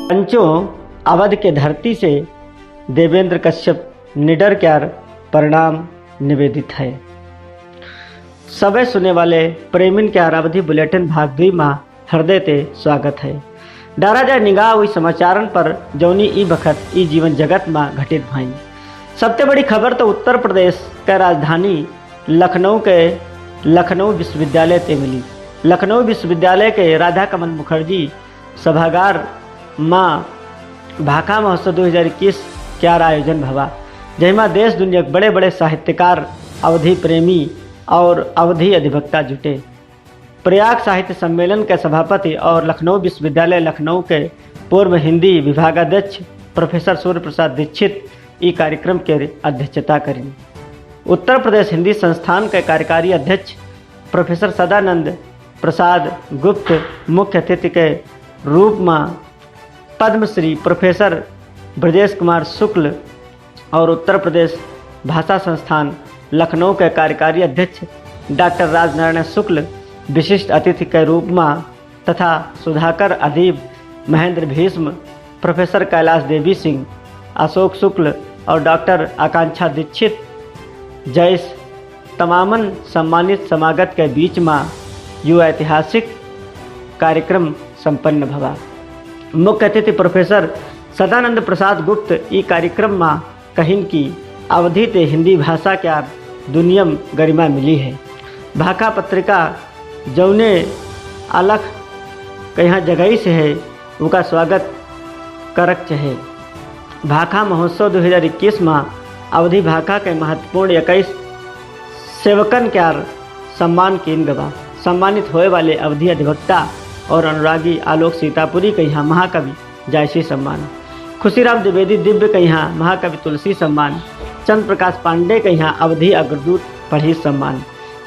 पंचों अवध के धरती से देवेंद्र कश्यप निडर क्यार परिणाम निवेदित है। सबे सुने वाले प्रेमिन क्यार अवधि बुलेटिन भाग 2 मां हृदय ते स्वागत है। डारा जाए निगाह हुई समाचारन पर जौनी ई बखत ई जीवन जगत में घटित भाई। सबसे बड़ी खबर तो उत्तर प्रदेश के राजधानी लखनऊ विश्वविद्यालय से मिली। लखनऊ विश्वविद्यालय के राधा कमल मुखर्जी सभागार माँ भाखा महोत्सव 2021 क्यार आयोजन भवा, जहिमा देश दुनिया के बड़े बड़े साहित्यकार, अवधि प्रेमी और अवधि अधिवक्ता जुटे। प्रयाग साहित्य सम्मेलन के सभापति और लखनऊ विश्वविद्यालय लखनऊ के पूर्व हिंदी विभागाध्यक्ष प्रोफेसर सूर्य प्रसाद दीक्षित ई कार्यक्रम के अध्यक्षता करें। उत्तर प्रदेश हिंदी संस्थान के कार्यकारी अध्यक्ष प्रोफेसर सदानंद प्रसाद गुप्त मुख्य अतिथि के रूप में पद्मश्री प्रोफेसर ब्रजेश कुमार शुक्ल और उत्तर प्रदेश भाषा संस्थान लखनऊ के कार्यकारी अध्यक्ष डॉक्टर राजनारायण शुक्ल विशिष्ट अतिथि के रूप में तथा सुधाकर अदीब, महेंद्र भीष्म, प्रोफेसर कैलाश देवी सिंह, अशोक शुक्ल और डॉक्टर आकांक्षा दीक्षित जैस तमामन सम्मानित समागत के बीच में यह ऐतिहासिक कार्यक्रम संपन्न भवा। मुख्य अतिथि प्रोफेसर सदानंद प्रसाद गुप्त ई कार्यक्रम में कहिन की अवधि ते हिंदी भाषा क्या दुनियम गरिमा मिली है। भाखा पत्रिका जौने अलग कहीं जगह से है उनका स्वागत करक चाहे। भाखा महोत्सव 2021 में अवधि भाखा के महत्वपूर्ण 21 सेवकन क्यार सम्मान किन गवा। सम्मानित होए वाले अवधि अधिवक्ता और अनुरागी आलोक सीतापुरी के यहाँ महाकवि जायसी सम्मान, खुशीराम द्विवेदी दिव्य के यहाँ महाकवि तुलसी सम्मान, चंद्र प्रकाश पांडे के यहाँ अवधि अग्रदूत पढ़ी सम्मान,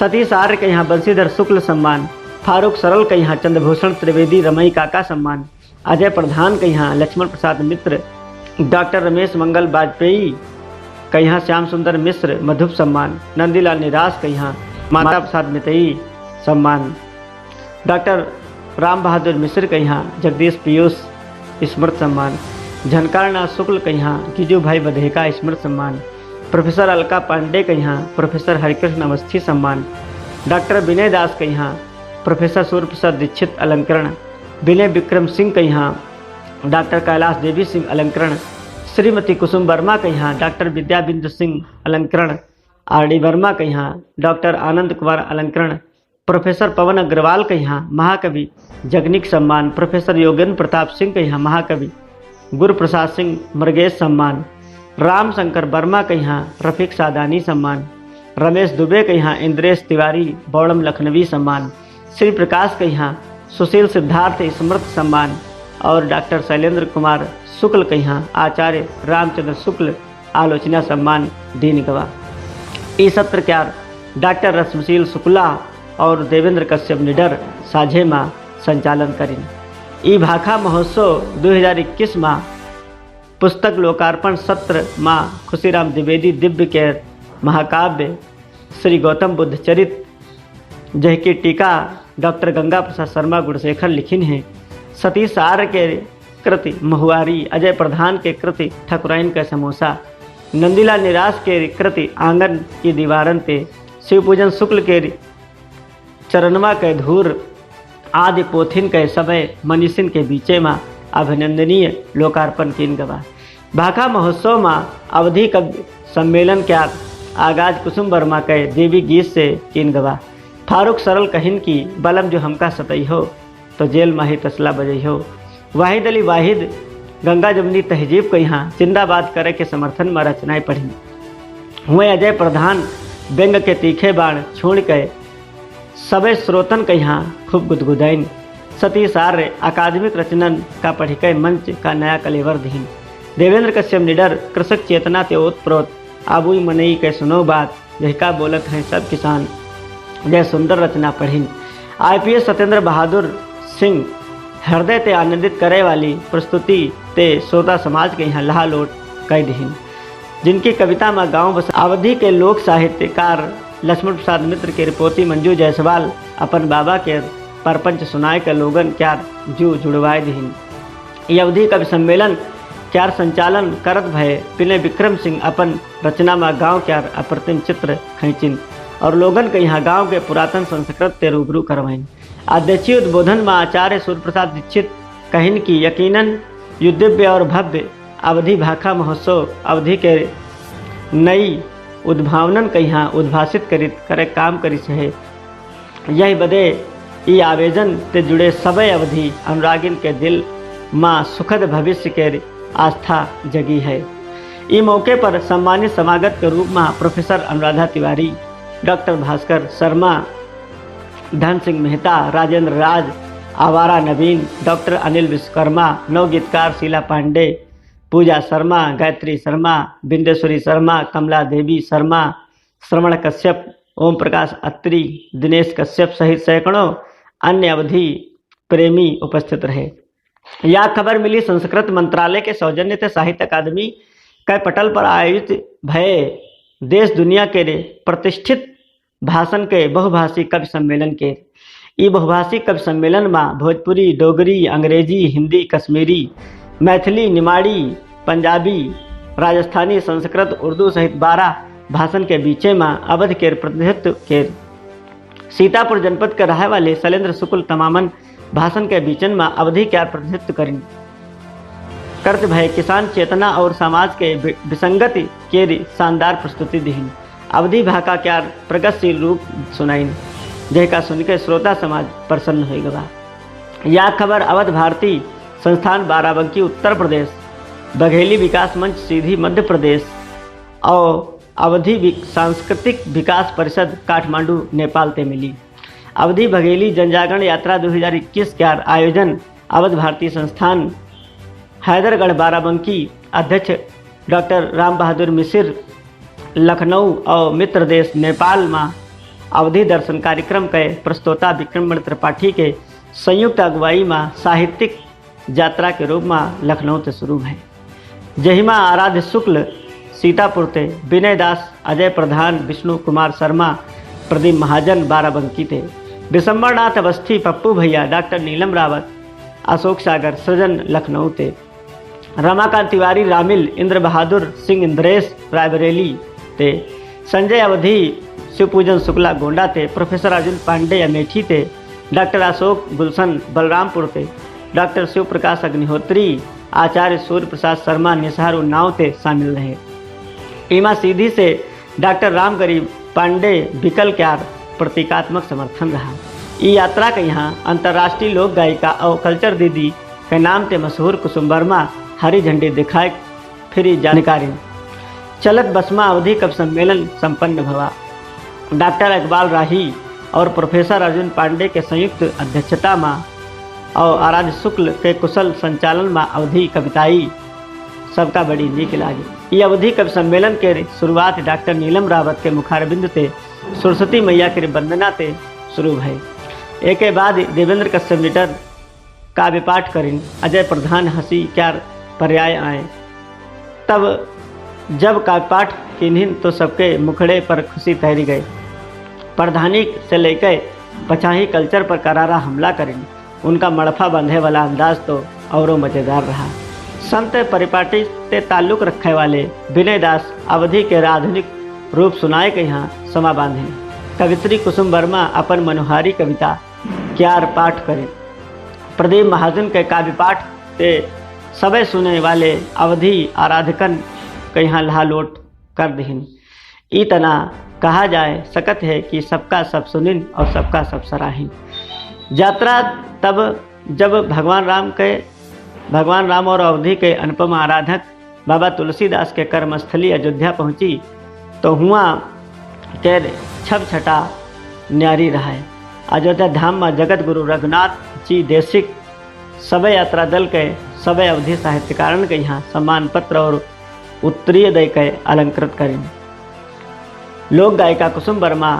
सतीश आर्य के यहाँ बंशीधर शुक्ल सम्मान, फारूक सरल के यहाँ चंद्रभूषण त्रिवेदी रमई काका सम्मान, अजय प्रधान के यहाँ लक्ष्मण प्रसाद मित्र, डॉक्टर रमेश मंगल वाजपेयी के यहाँ श्याम सुंदर मिश्र मधुप सम्मान, नंदीलाल निराश के यहाँ माता प्रसाद मितई सम्मान, डॉक्टर राम बहादुर मिश्र के यहाँ जगदीश पीयूष स्मृत सम्मान, झनकारनाथ शुक्ल के यहाँ गिजू भाई बधेका स्मृत सम्मान, प्रोफेसर अलका पांडे के यहाँ प्रोफेसर हरिकृष्ण अवस्थी सम्मान, डॉक्टर विनय दास के यहाँ प्रोफेसर सूर्य प्रसाद दीक्षित अलंकरण, विनय विक्रम सिंह के यहाँ डॉक्टर कैलाश देवी सिंह अलंकरण, श्रीमती कुसुम वर्मा के यहाँ डॉक्टर विद्या बिंदु सिंह अलंकरण, आर.डी. वर्मा के यहाँ डॉक्टर आनंद कुमार अलंकरण, प्रोफेसर पवन अग्रवाल के यहाँ महाकवि जगनिक सम्मान, प्रोफेसर योगेंद्र प्रताप सिंह के यहाँ महाकवि गुरु प्रसाद सिंह मृगेश सम्मान, राम शंकर वर्मा के यहाँ रफीक सादानी सम्मान, रमेश दुबे के यहाँ इंद्रेश तिवारी बौड़म लखनवी सम्मान, श्री प्रकाश के यहाँ सुशील सिद्धार्थ स्मृत सम्मान और डॉक्टर शैलेंद्र कुमार शुक्ल के यहाँ आचार्य रामचंद्र शुक्ल आलोचना सम्मान दीन गवा। इस सत्र क्यार डॉक्टर रश्मशील शुक्ला और देवेंद्र कश्यप निडर साझे माँ संचालन करें। ई भाखा महोत्सव 2021 माँ पुस्तक लोकार्पण सत्र माँ खुशीराम द्विवेदी दिव्य के महाकाव्य श्री गौतम बुद्ध चरित जहकी टीका डॉक्टर गंगा प्रसाद शर्मा गुणशेखर लिखिन है। सतीश आर्य के कृति महुआरी, अजय प्रधान के कृति ठकुराइन का समोसा, नंदीलाल निराश के कृति आंगन की दीवारन पे, शिवपूजन शुक्ल के चरणमा के धूर आदि पोथिन के समय मनीषिन के बीचे में अभिनंदनीय लोकार्पण किन गवा। भाखा महोत्सव में अवधि कवि सम्मेलन के आगाज कुसुम वर्मा के देवी गीत से किन गवा। फारूक सरल कहिन की बलम जो हमका सतई हो तो जेल माही तसला बजई हो। वाहिद अली वाहिद गंगा जमुनी तहजीब के यहाँ जिंदाबाद करे के समर्थन में रचनाएं पढ़ी। हुए अजय प्रधान व्यंग के तीखे बाण छोड़ के सबे स्रोतन के यहाँ खूब गुदगुदैन। सतीश आर्य अकादमिक रचनन का पढ़िके मंच का नया कलेवर दीन। देवेंद्र कश्यप निडर कृषक चेतना ते ओतप्रोत आबुई मनई के सुनो बात जहका बोलत हैं सब किसान यह सुंदर रचना पढ़िन। IPS सत्येंद्र बहादुर सिंह हृदय ते आनंदित करे वाली प्रस्तुति ते श्रोता समाज के यहाँ लहा लोट कह दीन। जिनकी कविता में गाँव बस अवधि के लोक साहित्यकार लक्ष्मण प्रसाद मित्र के रिपोती मंजू जायसवाल अपन बाबा के परपंच सुनाए के लोगन क्या जू जुड़वाए दीन। ये अवधि कवि सम्मेलन क्यार संचालन करत भय पिने विक्रम सिंह अपन रचना में गांव क्यार अप्रतिम चित्र खींचिन और लोगन के यहाँ गांव के पुरातन संस्कृत ते रूबरू करवाइन। अध्यक्षीय उद्बोधन में आचार्य सूर्यप्रसाद दीक्षित कहिन की यकीनन युद्धव्य और भव्य अवधि भाखा महोत्सव अवधि के नई उद्भावनन के यहाँ उद्भाषित करे काम करी है। यही बदे ये आवेदन से जुड़े सभी अवधि अनुरागिन के दिल माँ सुखद भविष्य के आस्था जगी है। इस मौके पर सम्मानित समागत के रूप में प्रोफेसर अनुराधा तिवारी, डॉक्टर भास्कर शर्मा, धन सिंह मेहता, राजेंद्र राज, आवारा नवीन, डॉक्टर अनिल विश्वकर्मा, नवगीतकार शीला पांडे, पूजा शर्मा, गायत्री शर्मा, बिंदेश्वरी शर्मा, कमला देवी शर्मा, श्रवण कश्यप, ओम प्रकाश अत्री, दिनेश कश्यप सहित सैकड़ों अन्य अवधि प्रेमी उपस्थित रहे। यह खबर मिली संस्कृत मंत्रालय के सौजन्य से साहित्य अकादमी के पटल पर आयोजित भय देश दुनिया के प्रतिष्ठित भाषण के बहुभाषी कवि सम्मेलन के। ये बहुभाषी कवि सम्मेलन में भोजपुरी, डोगरी, अंग्रेजी, हिंदी, कश्मीरी, मैथिली, निमाड़ी, पंजाबी, राजस्थानी, संस्कृत, उर्दू सहित 12 भाषण के बीचे में अवध के प्रतिनिधित्व के सीतापुर जनपद के रहे वाले शैलेंद्र शुक्ल तमामन भाषण के बीचन में अवधि क्या प्रतिनिधित्व करते भय किसान चेतना और समाज के विसंगति के शानदार प्रस्तुति दीन। अवधि भाका क्या प्रगतिशील रूप सुनाइन जैका सुनकर श्रोता समाज प्रसन्न हो गवा। यह खबर अवध भारती संस्थान बाराबंकी उत्तर प्रदेश, बघेली विकास मंच सीधी मध्य प्रदेश और अवधि सांस्कृतिक विकास परिषद काठमांडू नेपाल से मिली। अवधि बघेली जनजागरण यात्रा 2021 के आयोजन अवध भारती संस्थान हैदरगढ़ बाराबंकी अध्यक्ष डॉक्टर राम बहादुर मिसिर लखनऊ और मित्र देश नेपाल में अवधि दर्शन कार्यक्रम के प्रस्तोता विक्रम त्रिपाठी के संयुक्त अगुवाई में साहित्यिक यात्रा के रूप में लखनऊ से शुरू है। जहिमा आराध्य शुक्ल सीतापुर थे, विनय दास, अजय प्रधान, विष्णु कुमार शर्मा, प्रदीप महाजन बाराबंकी थे, दिसंबर नाथ अवस्थी, पप्पू भैया, डॉक्टर नीलम रावत, अशोक सागर, सृजन लखनऊ थे, रमाकांत तिवारी रामिल, इंद्र बहादुर सिंह इंद्रेश रायबरेली थे, संजय अवधि शिवपूजन शुक्ला गोंडा थे, प्रोफेसर अर्जुन पांडे अमेठी थे, डॉक्टर अशोक गुलशन बलरामपुर थे, डॉक्टर शिव प्रकाश अग्निहोत्री, आचार्य सूर्य प्रसाद शर्मा निसार उन्नाव थे शामिल रहे। इमा सीधी से डॉक्टर राम गरीब पांडे विकल क्यार प्रतीकात्मक समर्थन रहा। ये यात्रा के यहाँ अंतर्राष्ट्रीय लोक गायिका और कल्चर दीदी के नाम से मशहूर कुसुम वर्मा हरी झंडी दिखाए फिर जानकारी चलत बसमा अवधि कवि सम्मेलन संपन्न भवा। डॉक्टर इकबाल राही और प्रोफेसर अर्जुन पांडे के संयुक्त अध्यक्षता में और आराध्य शुक्ल के कुशल संचालन में अवधि कविताई सबका बड़ी नीक लागी। ये अवधि कवि सम्मेलन के शुरुआत डॉक्टर नीलम रावत के मुखारबिंद से सरस्वती मैया के वंदना से शुरू भय। एक बाद देवेंद्र कश्यप मीटर काव्य पाठ करिन, अजय प्रधान हंसी क्या पर्याय आए। तब जब काव्य पाठ किन्हीं तो सबके मुखड़े पर खुशी तैरी गए। प्रधानी से लेकर पछाही कल्चर पर करारा हमला करें। उनका मड़फा बांधे वाला अंदाज तो और मज़ेदार रहा। संत परिपाटी से ताल्लुक रखने वाले विनय दास अवधि के आधुनिक रूप सुनाए के यहाँ समा बांधे। कवित्री कुसुम वर्मा अपन मनोहारी कविता क्यार पाठ करें। प्रदीप महाजन के काव्य पाठ से सबे सुने वाले अवधि आराधकन के यहाँ लहालोट कर दीन। इतना कहा जाए सकत है कि सबका सब सुनिन और सबका सब सराहिन। यात्रा तब जब भगवान राम और अवधि के अनुपम आराधक बाबा तुलसीदास के कर्मस्थली अयोध्या पहुंची तो हुआ के छब छटा न्यारी रहा। अयोध्या धाम में जगत गुरु रघुनाथ जी देशिक सब यात्रा दल के सब अवधि साहित्यकारण के यहाँ सम्मान पत्र और उत्तरीय दय के अलंकृत करें। लोक गायिका कुसुम वर्मा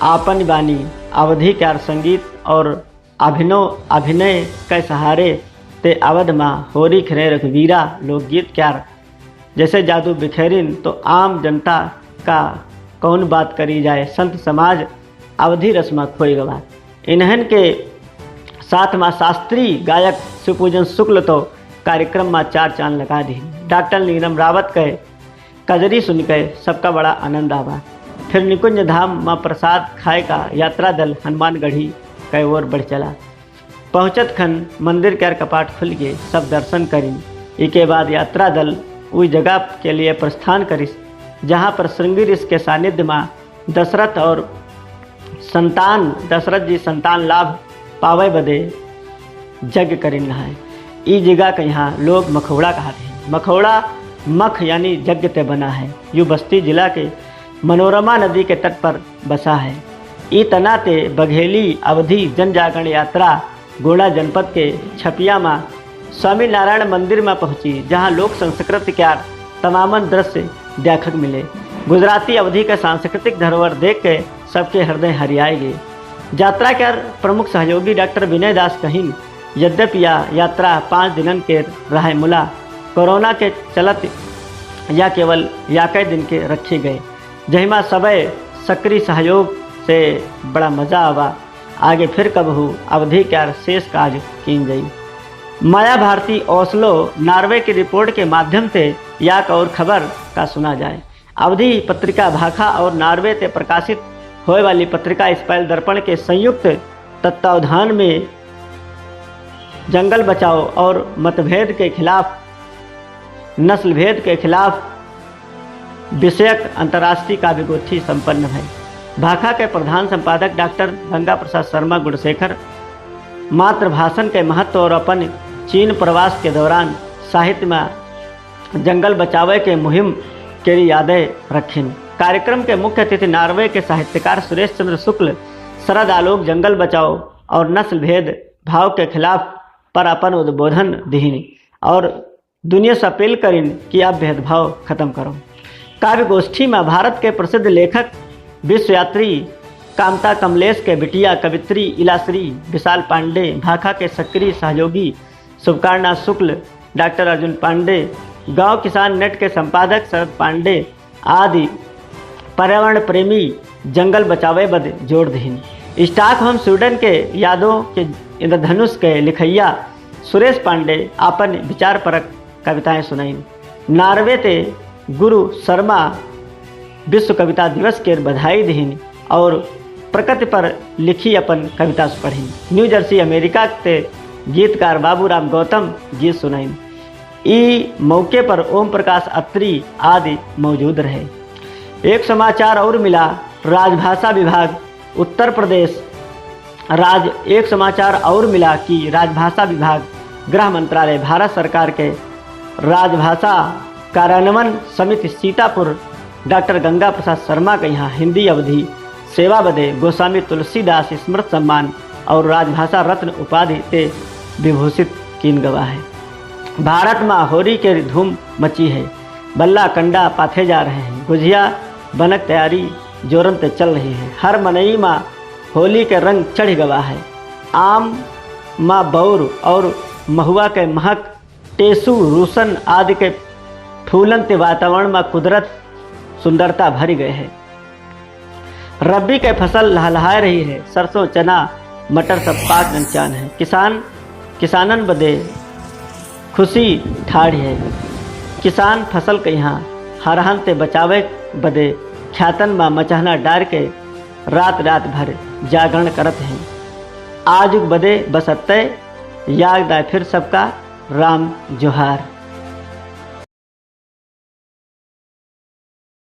आपन बानी अवधि क्यार संगीत और अभिनय के सहारे ते अवध माँ होरी खरे रघुवीरा लोकगीत क्यार जैसे जादू बिखेरिन तो आम जनता का कौन बात करी जाए। संत समाज अवधि रस्मा खोई गवा। इन्हन के साथ माँ शास्त्रीय गायक शिवपूजन शुक्ल तो कार्यक्रम में 4 चांद लगा दी। डॉक्टर नीलम रावत के कजरी सुन के सबका बड़ा आनंद आवा। फिर निकुंज धाम माँ प्रसाद खाए का यात्रा दल हनुमानगढ़ी कै ओर बढ़ चला। पहुँचत खन मंदिर के कपाट खुल गए, सब दर्शन करी। इसके बाद यात्रा दल उस जगह के लिए प्रस्थान करिस जहाँ पर श्रृंगी ऋषि के सानिध्य में दशरथ जी संतान लाभ पावे बदे यज्ञ करिन है। इस जगह के यहाँ लोग मखौड़ा कहते हैं। मखौड़ा मख यानी यज्ञ ते बना है। यू बस्ती जिला के मनोरमा नदी के तट पर बसा है। ई तना ते बघेली अवधि जन जागरण यात्रा गोंडा जनपद के छपिया में स्वामी नारायण मंदिर में पहुंची, जहां लोक संस्कृति के तमामन दृश्य देखक मिले। गुजराती अवधि के सांस्कृतिक धरोहर देख के सबके हृदय हरियाए गए। यात्रा के प्रमुख सहयोगी डॉक्टर विनय दास कहिन, यद्यपि यह यात्रा 5 दिनन के रहे मुला कोरोना के चलत या केवल याकई दिन के रखे गए, जहिमा सबे सक्रिय सहयोग से बड़ा मजा आवा। आगे फिर कब हो अवधि के शेष कार्य की गई। माया भारती ओस्लो नॉर्वे की रिपोर्ट के माध्यम से याक और खबर का सुना जाए। अवधि पत्रिका भाखा और नॉर्वे से प्रकाशित होने वाली पत्रिका स्पाइल दर्पण के संयुक्त तत्वावधान में जंगल बचाओ और मतभेद के खिलाफ नस्ल भेद के खिलाफ विषयक अंतर्राष्ट्रीय काव्यगोष्ठी संपन्न है। भाखा के प्रधान संपादक डॉक्टर गंगा प्रसाद शर्मा गुणशेखर मातृभाषण के महत्व और अपन चीन प्रवास के दौरान साहित्य में जंगल बचावे के मुहिम के यादें रखें। कार्यक्रम के मुख्य अतिथि नॉर्वे के साहित्यकार सुरेश चंद्र शुक्ल शरद आलोक जंगल बचाओ और नस्ल भेद भाव के खिलाफ पर अपन उद्बोधन दीन और दुनिया से अपील करिन कि अब भेदभाव खत्म करो। काव्य गोष्ठी में भारत के प्रसिद्ध लेखक विश्वयात्री कामता कमलेश के बिटिया कवित्री इलाश्री विशाल पांडे, भाखा के सक्रिय सहयोगी शुभकारणा शुक्ल, डॉक्टर अर्जुन पांडे, गांव किसान नेट के संपादक शरद पांडे आदि पर्यावरण प्रेमी जंगल बचावे बद जोड़ दीन। स्टॉकहोम स्वीडन के यादों के इंद्रधनुष के लिखैया सुरेश पांडे अपन विचार परक कविताएं सुनाईन। नॉर्वे ते गुरु शर्मा विश्व कविता दिवस के बधाई दीन और प्रकृति पर लिखी अपन कविता पढ़ी। न्यू जर्सी अमेरिका के गीतकार बाबूराम गौतम गीत सुनाईन। ई मौके पर ओम प्रकाश अत्री आदि मौजूद रहे। एक समाचार और मिला, राजभाषा विभाग उत्तर प्रदेश एक समाचार और मिला कि राजभाषा विभाग गृह मंत्रालय भारत सरकार के राजभाषा कार्यान्वयन समिति सीतापुर डॉक्टर गंगा प्रसाद शर्मा के यहाँ हिंदी अवधि सेवा बदे गोस्वामी तुलसीदास स्मृत सम्मान और राजभाषा रत्न उपाधि से विभूषित किन गवा है। भारत में होली के धूम मची है। बल्ला कंडा पाथे जा रहे हैं, गुजिया बनक तैयारी जोरन ते चल रही है। हर मनई में होली के रंग चढ़ गवा है। आम माँ बौर और महुआ के महक टेसू रूसन आदि के फूलन ते वातावरण में कुदरत सुंदरता भरी गए है। रबी के फसल लहलहा रही है। सरसों चना मटर सब पाक नचान है। किसानन बदे खुशी ठाड़ी है। किसान फसल के यहाँ हरहन ते बचावे बदे ख्यातन में मचहना डार के रात भर जागरण करत हैं। आज बदे बसत्ते याद फिर सबका राम जोहार।